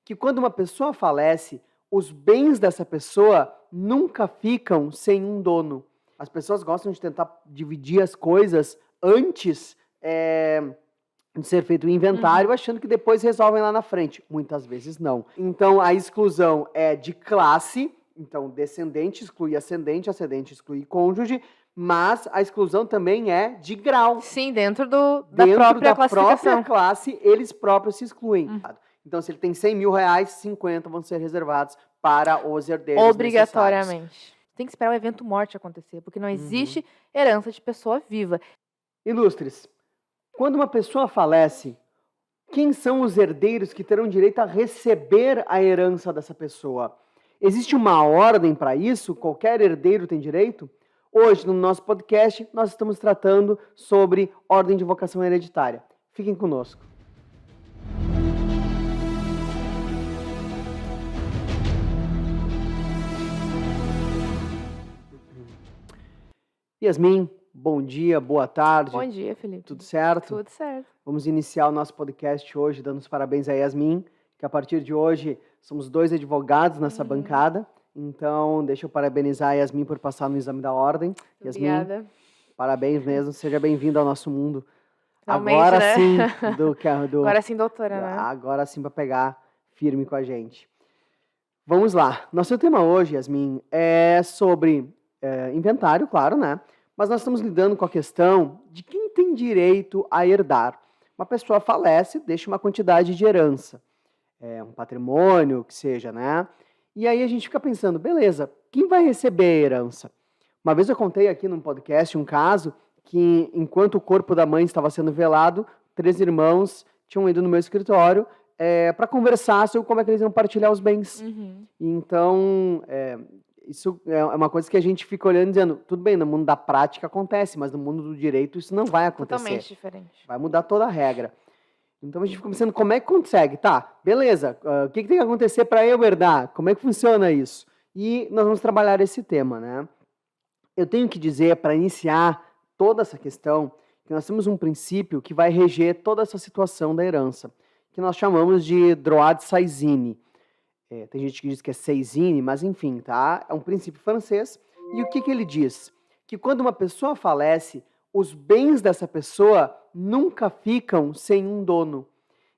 que quando uma pessoa falece, os bens dessa pessoa nunca ficam sem um dono. As pessoas gostam de tentar dividir as coisas antes de ser feito o inventário, achando que depois resolvem lá na frente. Muitas vezes não. Então, a exclusão é de classe, então descendente exclui ascendente, ascendente exclui cônjuge, mas a exclusão também é de grau. Sim, dentro da Dentro própria da classificação. própria classe, eles próprios se excluem. Então, se ele tem 100 mil reais, 50 vão ser reservados para os herdeiros Obrigatoriamente. necessários. Tem que esperar o evento morte acontecer, porque não existe herança de pessoa viva. Ilustres, quando uma pessoa falece, quem são os herdeiros que terão direito a receber a herança dessa pessoa? Existe uma ordem para isso? Qualquer herdeiro tem direito? Hoje, no nosso podcast, nós estamos tratando sobre ordem de vocação hereditária. Fiquem conosco. Yasmin, bom dia, boa tarde. Bom dia, Felipe. Tudo certo? Tudo certo. Vamos iniciar o nosso podcast hoje dando os parabéns a Yasmin, que a partir de hoje somos 2 advogados nessa bancada. Então, deixa eu parabenizar a Yasmin por passar no exame da ordem. Obrigada. Yasmin, parabéns mesmo, seja bem-vinda ao nosso mundo. Finalmente, Agora né? sim, Agora sim, doutora, né? Agora sim para pegar firme com a gente. Vamos lá. Nosso tema hoje, Yasmin, é sobre inventário, claro, né? Mas nós estamos lidando com a questão de quem tem direito a herdar. Uma pessoa falece, deixa uma quantidade de herança, um patrimônio, que seja, né? E aí a gente fica pensando, beleza, quem vai receber a herança? Uma vez eu contei aqui num podcast um caso que, enquanto o corpo da mãe estava sendo velado, 3 irmãos tinham ido no meu escritório para conversar sobre como é que eles iam partilhar os bens. Então, isso é uma coisa que a gente fica olhando e dizendo, tudo bem, no mundo da prática acontece, mas no mundo do direito isso não vai acontecer. Totalmente diferente. Vai mudar toda a regra. Então a gente fica pensando, como é que consegue? Tá, beleza, o que tem que acontecer para eu herdar? Como é que funciona isso? E nós vamos trabalhar esse tema, né? Eu tenho que dizer, para iniciar toda essa questão, que nós temos um princípio que vai reger toda essa situação da herança, que nós chamamos de droit de saisine. Tem gente que diz que é saisine, mas enfim, tá? É um princípio francês. E o que ele diz? Que quando uma pessoa falece, os bens dessa pessoa nunca ficam sem um dono.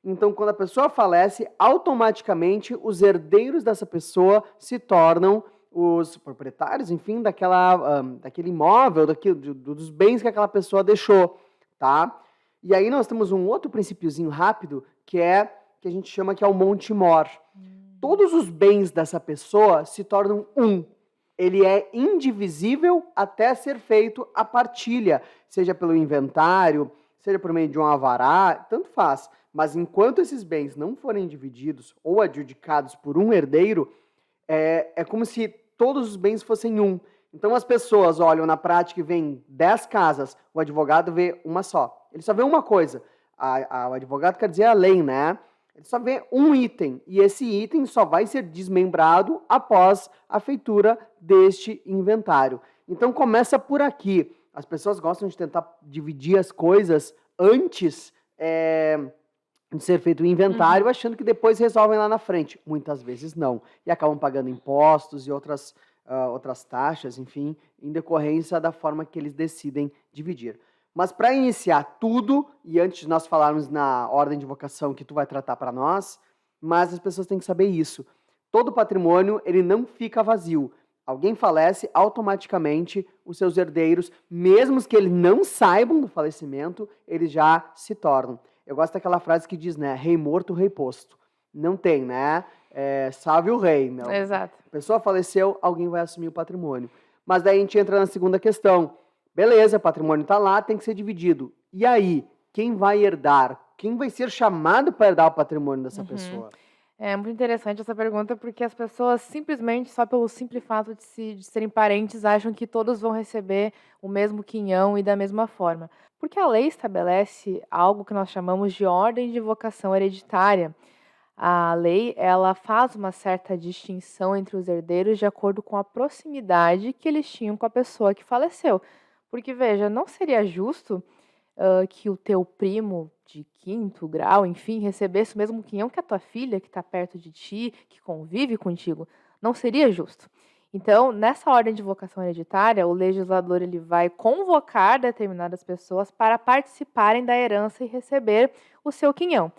Então, quando a pessoa falece, automaticamente os herdeiros dessa pessoa se tornam os proprietários, enfim, daquele imóvel, dos bens que aquela pessoa deixou, tá? E aí nós temos um outro princípiozinho rápido, que a gente chama que é o Monte Mor. Todos os bens dessa pessoa se tornam um. Ele é indivisível até ser feito a partilha, seja pelo inventário, seja por meio de um alvará, tanto faz. Mas enquanto esses bens não forem divididos ou adjudicados por um herdeiro, é como se todos os bens fossem um. Então as pessoas olham na prática e veem 10 casas, o advogado vê uma só. Ele só vê uma coisa. O advogado quer dizer a lei, né? Ele só vê um item, e esse item só vai ser desmembrado após a feitura deste inventário. Então começa por aqui. As pessoas gostam de tentar dividir as coisas antes de ser feito o inventário, achando que depois resolvem lá na frente. Muitas vezes não. E acabam pagando impostos e outras taxas, enfim, em decorrência da forma que eles decidem dividir. Mas para iniciar tudo, e antes de nós falarmos na ordem de vocação que tu vai tratar para nós, mas as pessoas têm que saber isso. Todo patrimônio, ele não fica vazio. Alguém falece, automaticamente os seus herdeiros, mesmo que eles não saibam do falecimento, eles já se tornam. Eu gosto daquela frase que diz, né, rei morto, rei posto. Não tem, né? Salve o rei. Não. Exato. A pessoa faleceu, alguém vai assumir o patrimônio. Mas daí a gente entra na segunda questão. Beleza, o patrimônio está lá, tem que ser dividido. E aí, quem vai herdar? Quem vai ser chamado para herdar o patrimônio dessa pessoa? É muito interessante essa pergunta, porque as pessoas simplesmente, só pelo simples fato de serem parentes, acham que todos vão receber o mesmo quinhão e da mesma forma. Porque a lei estabelece algo que nós chamamos de ordem de vocação hereditária. A lei, ela faz uma certa distinção entre os herdeiros de acordo com a proximidade que eles tinham com a pessoa que faleceu. Porque, veja, não seria justo que o teu primo de quinto grau, enfim, recebesse o mesmo quinhão que a tua filha, que está perto de ti, que convive contigo. Não seria justo. Então, nessa ordem de vocação hereditária, o legislador ele vai convocar determinadas pessoas para participarem da herança e receber o seu quinhão.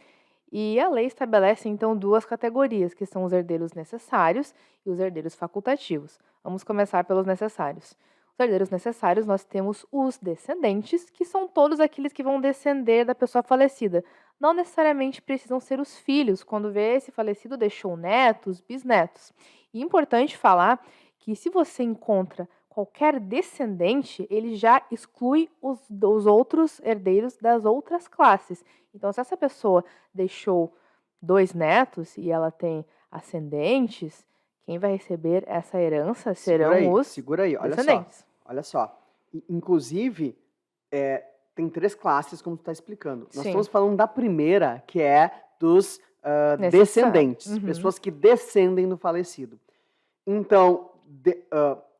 E a lei estabelece, então, duas categorias, que são os herdeiros necessários e os herdeiros facultativos. Vamos começar pelos necessários. Os herdeiros necessários, nós temos os descendentes, que são todos aqueles que vão descender da pessoa falecida. Não necessariamente precisam ser os filhos, quando vê esse falecido deixou netos, bisnetos. E é importante falar que se você encontra qualquer descendente, ele já exclui os outros herdeiros das outras classes. Então, se essa pessoa deixou 2 netos e ela tem ascendentes, quem vai receber essa herança serão os Segura aí, descendentes. olha só. Inclusive, tem 3 classes, como tu está explicando. Nós Sim. estamos falando da primeira, que é dos Necessário. descendentes, Uhum. pessoas que descendem do falecido. Então,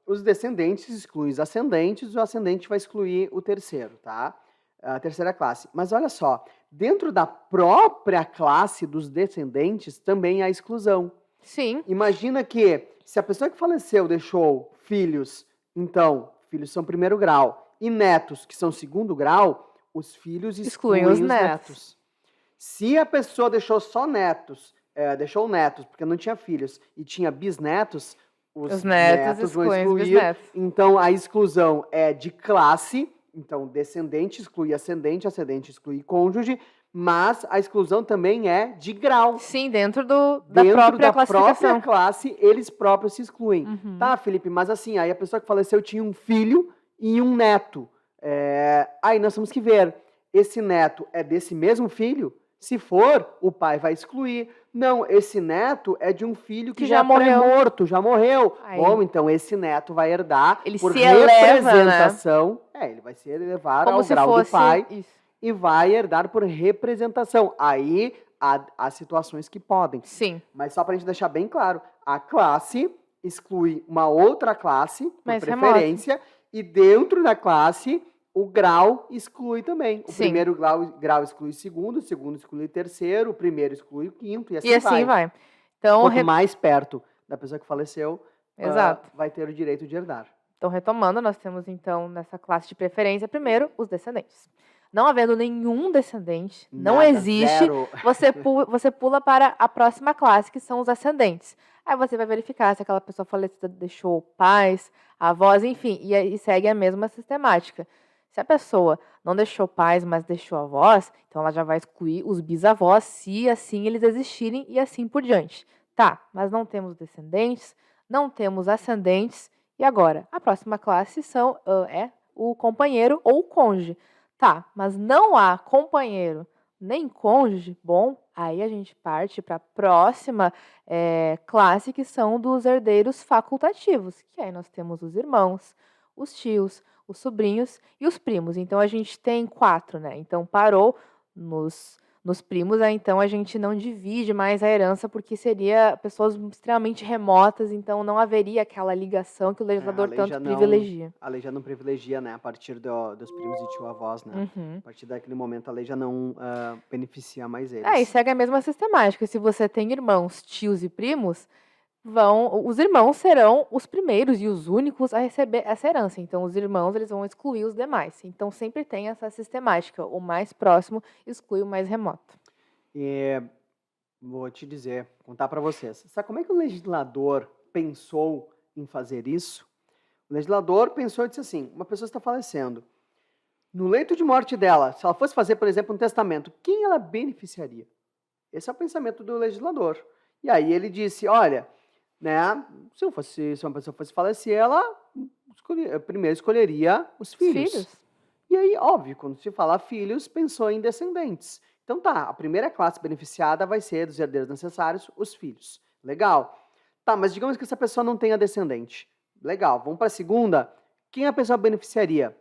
os descendentes excluem os ascendentes, o ascendente vai excluir o terceiro, tá? A terceira classe. Mas olha só, dentro da própria classe dos descendentes também há exclusão. Sim. Imagina que se a pessoa que faleceu deixou filhos, então, filhos são primeiro grau, e netos, que são segundo grau, os filhos excluem os netos. Se a pessoa deixou só netos, deixou netos porque não tinha filhos e tinha bisnetos, os netos vão excluem os excluir. bisnetos. Então, a exclusão é de classe, então descendente exclui ascendente, ascendente exclui cônjuge, mas a exclusão também é de grau. Sim, dentro da Dentro própria da classificação. própria classe, eles próprios se excluem. Uhum. Tá, Felipe, mas assim, aí a pessoa que faleceu tinha um filho e um neto. Aí nós temos que ver, esse neto é desse mesmo filho? Se for, o pai vai excluir. Não, esse neto é de um filho que já morreu. pré-morto, já morreu. Aí. Bom, então esse neto vai herdar Ele por se eleva, representação. Ele vai se elevar Como ao se grau fosse do pai isso. e vai herdar por representação. Aí há situações que podem. Sim. Mas só para a gente deixar bem claro, a classe exclui uma outra classe, por Mais preferência, e dentro da classe, o grau exclui também. O Sim. primeiro grau exclui o segundo exclui o terceiro, o primeiro exclui o quinto, e assim, E assim vai. Então, Quanto mais perto da pessoa que faleceu, Exato. vai ter o direito de herdar. Então, retomando, nós temos, então, nessa classe de preferência, primeiro, os descendentes. Não havendo nenhum descendente, não Nada, existe, zero. você pula para a próxima classe, que são os ascendentes. Aí você vai verificar se aquela pessoa falecida deixou pais, avós, enfim, e segue a mesma sistemática. Se a pessoa não deixou pais, mas deixou avós, então ela já vai excluir os bisavós, se assim eles existirem, e assim por diante. Tá, mas não temos descendentes, não temos ascendentes, e agora? A próxima classe é o companheiro ou o cônjuge. Tá, mas não há companheiro nem cônjuge, bom, aí a gente parte para a próxima classe, que são dos herdeiros facultativos, que aí nós temos os irmãos, os tios, os sobrinhos e os primos. Então, a gente tem 4, né? Então, parou nos primos, aí, então a gente não divide mais a herança, porque seria pessoas extremamente remotas, então não haveria aquela ligação que o legislador tanto privilegia. A lei já não privilegia, né? A partir dos primos e tio-avós, né? Uhum. A partir daquele momento, a lei já não beneficia mais eles. E segue a mesma sistemática. Se você tem irmãos, tios e primos, os irmãos serão os primeiros e os únicos a receber essa herança. Então, os irmãos eles vão excluir os demais. Então, sempre tem essa sistemática. O mais próximo exclui o mais remoto. E vou te dizer, contar para vocês. Sabe como é que o legislador pensou em fazer isso? O legislador pensou e disse assim, uma pessoa está falecendo. No leito de morte dela, se ela fosse fazer, por exemplo, um testamento, quem ela beneficiaria? Esse é o pensamento do legislador. E aí ele disse, olha, né, se uma pessoa fosse falecer, ela primeiro escolheria os filhos. E aí, óbvio, quando se fala filhos, pensou em descendentes. Então tá, a primeira classe beneficiada vai ser dos herdeiros necessários, os filhos. Legal. Tá, mas digamos que essa pessoa não tenha descendente. Legal, vamos para a segunda. Quem a pessoa beneficiaria?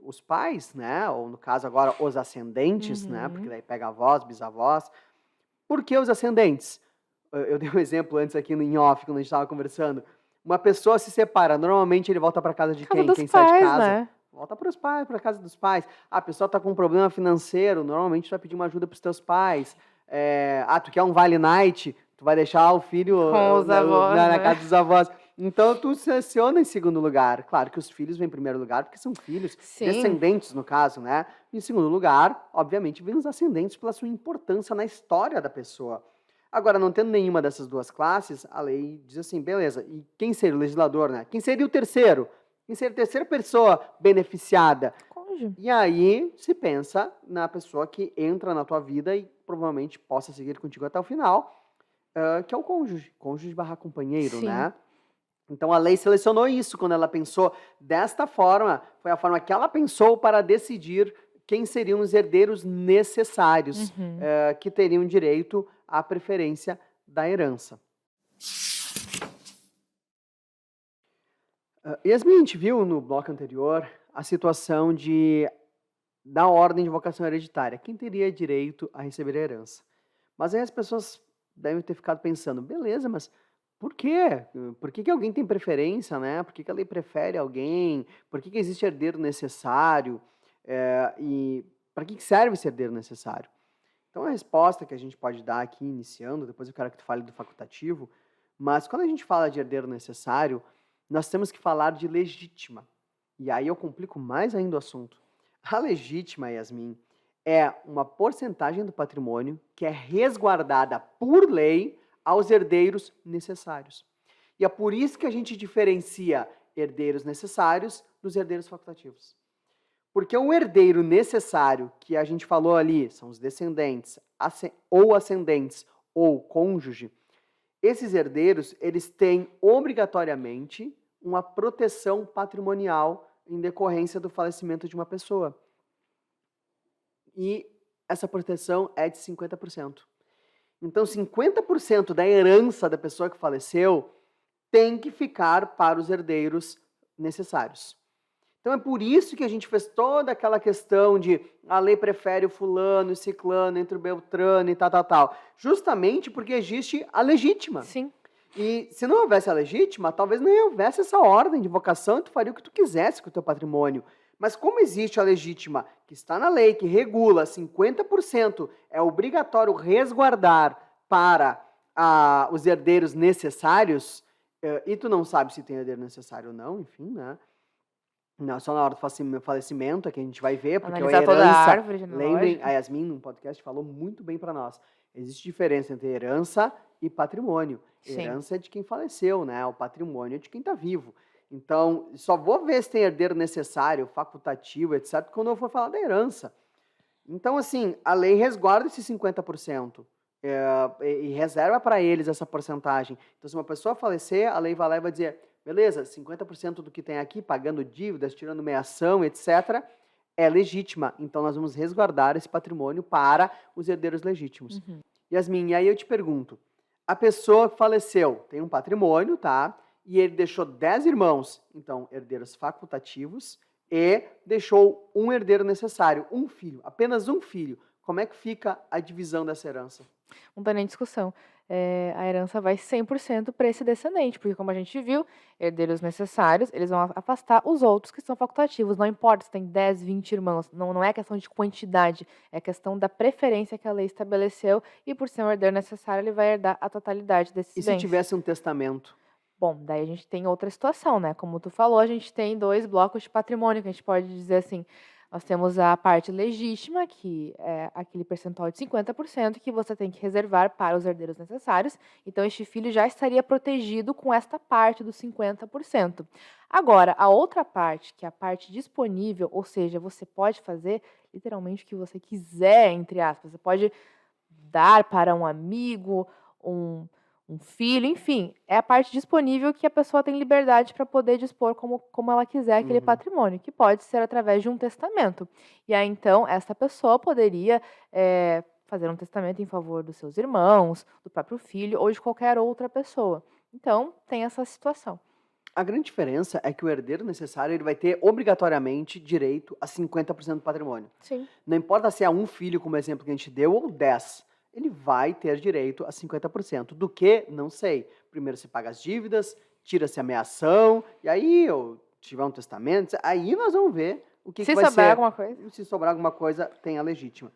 Os pais, né? Ou no caso agora, os ascendentes, né? Porque daí pega avós, bisavós. Por que os ascendentes? Eu dei um exemplo antes aqui em off, quando a gente estava conversando. Uma pessoa se separa, normalmente ele volta para casa de quem? Quem sai de casa? Né? volta para os pais, para a casa dos pais. A pessoa está com um problema financeiro, normalmente tu vai pedir uma ajuda para os teus pais. Tu quer um Vale Night, tu vai deixar o filho Com os avós, na né? casa dos avós. Então, tu seleciona em segundo lugar. Claro que os filhos vêm em primeiro lugar, porque são filhos, Sim. descendentes, no caso, né? Em segundo lugar, obviamente, vêm os ascendentes pela sua importância na história da pessoa. Agora, não tendo nenhuma dessas duas classes, a lei diz assim, beleza, e quem seria o legislador, né? Quem seria o terceiro? Quem seria a terceira pessoa beneficiada? Cônjuge. E aí se pensa na pessoa que entra na tua vida e provavelmente possa seguir contigo até o final, que é o cônjuge barra companheiro, Sim. né? Então a lei selecionou isso quando ela pensou desta forma, foi a forma que ela pensou para decidir quem seriam os herdeiros necessários que teriam direito à preferência da herança. Yasmin, a gente viu no bloco anterior a situação da ordem de vocação hereditária. Quem teria direito a receber a herança? Mas aí as pessoas devem ter ficado pensando, beleza, mas por quê? Por que alguém tem preferência, né? Por que a lei prefere alguém? Por que existe herdeiro necessário? E para que serve esse herdeiro necessário? Então a resposta que a gente pode dar aqui, iniciando, depois eu quero que tu fale do facultativo, mas quando a gente fala de herdeiro necessário, nós temos que falar de legítima. E aí eu complico mais ainda o assunto. A legítima, Yasmin, é uma porcentagem do patrimônio que é resguardada por lei aos herdeiros necessários. E é por isso que a gente diferencia herdeiros necessários dos herdeiros facultativos. Porque o herdeiro necessário, que a gente falou ali, são os descendentes, ou ascendentes, ou cônjuge, esses herdeiros, eles têm obrigatoriamente uma proteção patrimonial em decorrência do falecimento de uma pessoa. E essa proteção é de 50%. Então, 50% da herança da pessoa que faleceu tem que ficar para os herdeiros necessários. Então, é por isso que a gente fez toda aquela questão de a lei prefere o fulano e ciclano entre o Beltrano e tal. Justamente porque existe a legítima. Sim. E se não houvesse a legítima, talvez não houvesse essa ordem de vocação e tu faria o que tu quisesse com o teu patrimônio. Mas como existe a legítima, que está na lei, que regula 50%, é obrigatório resguardar para os herdeiros necessários, e tu não sabe se tem herdeiro necessário ou não, enfim, né? Não, só na hora do falecimento é que a gente vai ver, porque Analisar a toda a herança, árvore lembrem, genealógica. a Yasmin, num podcast, falou muito bem para nós. Existe diferença entre herança e patrimônio. Sim. Herança é de quem faleceu, né? O patrimônio é de quem está vivo. Então, só vou ver se tem herdeiro necessário, facultativo, etc., quando eu for falar da herança. Então, assim, a lei resguarda esses 50%. E reserva para eles essa porcentagem. Então, se uma pessoa falecer, a lei vai lá e vai dizer, beleza, 50% do que tem aqui, pagando dívidas, tirando meiação, etc., é legítima. Então, nós vamos resguardar esse patrimônio para os herdeiros legítimos. Yasmin, e aí eu te pergunto, a pessoa que faleceu tem um patrimônio, tá? E ele deixou 10 irmãos, então, herdeiros facultativos, e deixou um herdeiro necessário, um filho, apenas um filho. Como é que fica a divisão dessa herança? Não tem nem discussão. A herança vai 100% para esse descendente, porque como a gente viu, herdeiros necessários, eles vão afastar os outros que são facultativos. Não importa se tem 10, 20 irmãos, não é questão de quantidade, é questão da preferência que a lei estabeleceu e por ser um herdeiro necessário, ele vai herdar a totalidade desses E bens. se tivesse um testamento? Bom, daí a gente tem outra situação, né? Como tu falou, a gente tem 2 blocos de patrimônio, que a gente pode dizer assim, nós temos a parte legítima, que é aquele percentual de 50% que você tem que reservar para os herdeiros necessários. Então, este filho já estaria protegido com esta parte dos 50%. Agora, a outra parte, que é a parte disponível, ou seja, você pode fazer literalmente o que você quiser, entre aspas. Você pode dar para um amigo, um filho, enfim, é a parte disponível que a pessoa tem liberdade para poder dispor como ela quiser aquele patrimônio, que pode ser através de um testamento. E aí, então, essa pessoa poderia fazer um testamento em favor dos seus irmãos, do próprio filho ou de qualquer outra pessoa. Então, tem essa situação. A grande diferença é que o herdeiro necessário ele vai ter obrigatoriamente direito a 50% do patrimônio. Sim. Não importa se é um filho, como exemplo que a gente deu, ou 10. Ele vai ter direito a 50%. Do que? Não sei. Primeiro se paga as dívidas, tira-se a meação, e aí tiver um testamento, aí nós vamos ver o que Se vai souber ser. alguma coisa. Se sobrar alguma coisa, tem a legítima.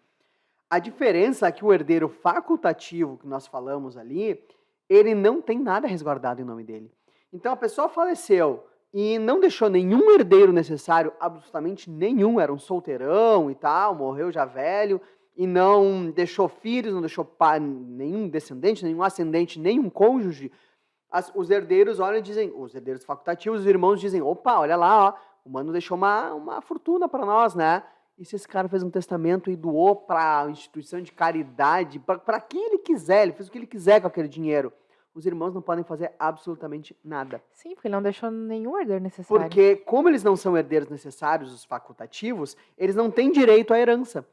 A diferença é que o herdeiro facultativo que nós falamos ali, ele não tem nada resguardado em nome dele. Então a pessoa faleceu e não deixou nenhum herdeiro necessário, absolutamente nenhum, era um solteirão e tal, morreu já velho, e não deixou filhos, não deixou pai, nenhum descendente, nenhum ascendente, nenhum cônjuge. Os herdeiros olham e dizem, os herdeiros facultativos, os irmãos dizem, opa, olha lá, ó, o mano deixou uma fortuna para nós, né? E se esse cara fez um testamento e doou para instituição de caridade, para quem ele quiser, ele fez o que ele quiser com aquele dinheiro, os irmãos não podem fazer absolutamente nada. Sim, porque ele não deixou nenhum herdeiro necessário. Porque, como eles não são herdeiros necessários, os facultativos, eles não têm direito à herança.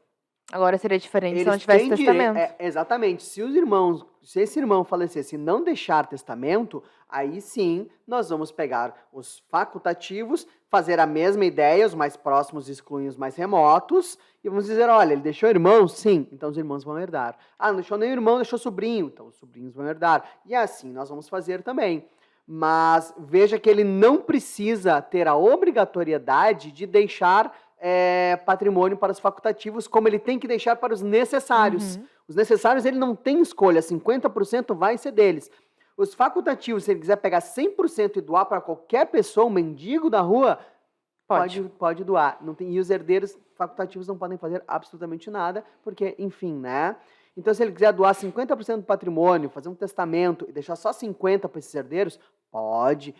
Agora seria diferente se Eles não tivesse têm testamento. Exatamente. Se esse irmão falecesse e não deixar testamento, aí sim nós vamos pegar os facultativos, fazer a mesma ideia, os mais próximos excluem os mais remotos, e vamos dizer, olha, ele deixou irmão? Sim, então os irmãos vão herdar. Ah, não deixou nem irmão, deixou sobrinho, então os sobrinhos vão herdar. E assim nós vamos fazer também. Mas veja que ele não precisa ter a obrigatoriedade de deixar patrimônio para os facultativos, como ele tem que deixar para os necessários. Uhum. Os necessários ele não tem escolha, 50% vai ser deles. Os facultativos, se ele quiser pegar 100% e doar para qualquer pessoa, um mendigo da rua, pode doar. Não tem, e os herdeiros facultativos não podem fazer absolutamente nada, porque, enfim, né? Então, se ele quiser doar 50% do patrimônio, fazer um testamento e deixar só 50% para esses herdeiros, pode.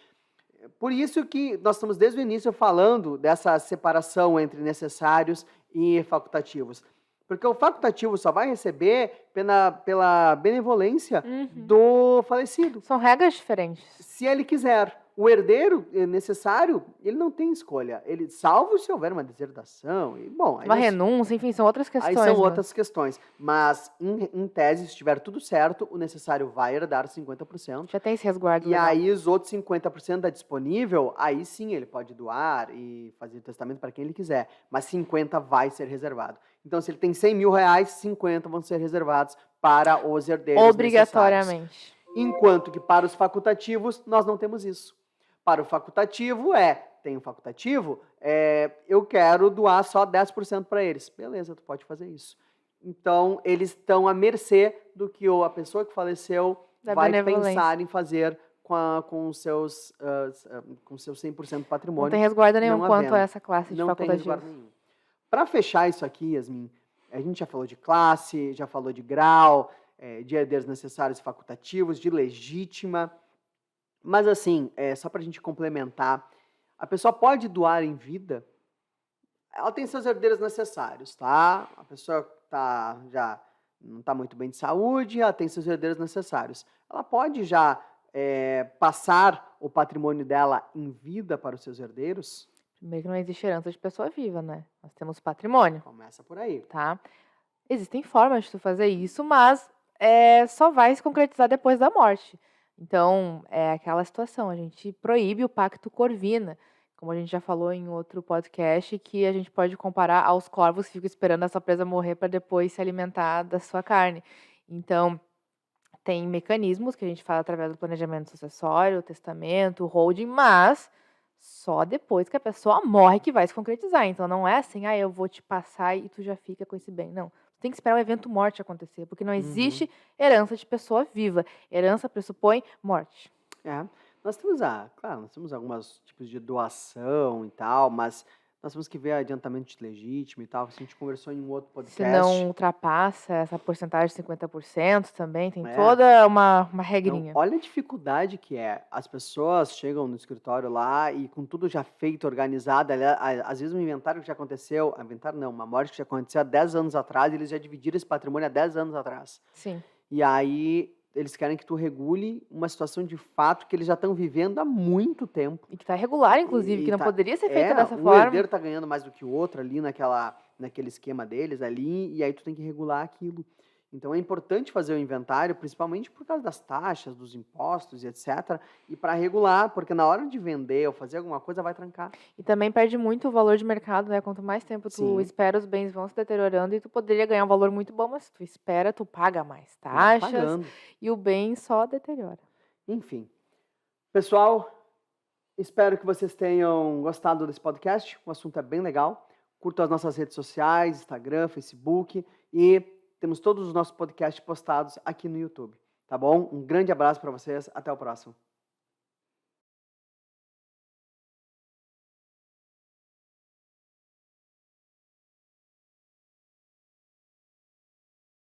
Por isso que nós estamos desde o início falando dessa separação entre necessários e facultativos. Porque o facultativo só vai receber pela benevolência do falecido. São regras diferentes. Se ele quiser. O herdeiro necessário, ele não tem escolha. Ele, salvo se houver uma deserdação. E, bom, Uma renúncia, enfim, são outras questões. Aí são outras questões. Mas, em tese, se estiver tudo certo, o necessário vai herdar 50%. Já tem esse resguardo. E aí, os outros 50% é disponível, aí sim ele pode doar e fazer o testamento para quem ele quiser. Mas 50% vai ser reservado. Então, se ele tem 100 mil reais, 50 vão ser reservados para os herdeiros obrigatoriamente. Necessários. Enquanto que para os facultativos, nós não temos isso. Para o facultativo tem um facultativo, eu quero doar só 10% para eles. Beleza, tu pode fazer isso. Então, eles estão à mercê do que a pessoa que faleceu vai pensar em fazer com os seus 100% patrimônio. Não tem resguardo nenhum quanto a essa classe de facultativos. Não tem resguardo nenhum. Para fechar isso aqui, Yasmin, a gente já falou de classe, já falou de grau, de herdeiros necessários e facultativos, de legítima. Mas assim, só para a gente complementar, a pessoa pode doar em vida, ela tem seus herdeiros necessários, tá? A pessoa já não está muito bem de saúde, ela tem seus herdeiros necessários. Ela pode já passar o patrimônio dela em vida para os seus herdeiros? Primeiro que não existe herança de pessoa viva, né? Nós temos patrimônio. Começa por aí. Tá? Existem formas de tu fazer isso, mas só vai se concretizar depois da morte. Então, é aquela situação, a gente proíbe o pacto corvina, como a gente já falou em outro podcast, que a gente pode comparar aos corvos que ficam esperando a sua presa morrer para depois se alimentar da sua carne. Então, tem mecanismos que a gente fala através do planejamento sucessório, o testamento, o holding, mas só depois que a pessoa morre que vai se concretizar. Então, não é assim, eu vou te passar e tu já fica com esse bem. Não. Tem que esperar o evento morte acontecer, porque não existe herança de pessoa viva. Herança pressupõe morte. Nós temos claro, nós temos alguns tipos de doação e tal, mas nós temos que ver adiantamento legítimo e tal, que a gente conversou em um outro podcast. Se não ultrapassa essa porcentagem de 50% também, tem toda uma regrinha. Então, olha a dificuldade que é. As pessoas chegam no escritório lá e com tudo já feito, organizado, às vezes um inventário que já aconteceu, uma morte que já aconteceu há 10 anos atrás, eles já dividiram esse patrimônio há 10 anos atrás. Sim. E aí eles querem que tu regule uma situação de fato que eles já estão vivendo há muito tempo. E que está irregular, inclusive, que não poderia ser feita dessa forma. Um herdeiro está ganhando mais do que o outro ali naquele esquema deles ali, e aí tu tem que regular aquilo. Então é importante fazer o inventário, principalmente por causa das taxas, dos impostos e etc. E para regular, porque na hora de vender ou fazer alguma coisa vai trancar. E também perde muito o valor de mercado, né? Quanto mais tempo tu espera, os bens vão se deteriorando e tu poderia ganhar um valor muito bom, mas se tu espera, tu paga mais taxas e o bem só deteriora. Enfim. Pessoal, Espero que vocês tenham gostado desse podcast. O assunto é bem legal. Curtam as nossas redes sociais, Instagram, Facebook e temos todos os nossos podcasts postados aqui no YouTube. Tá bom? Um grande abraço para vocês. Até o próximo.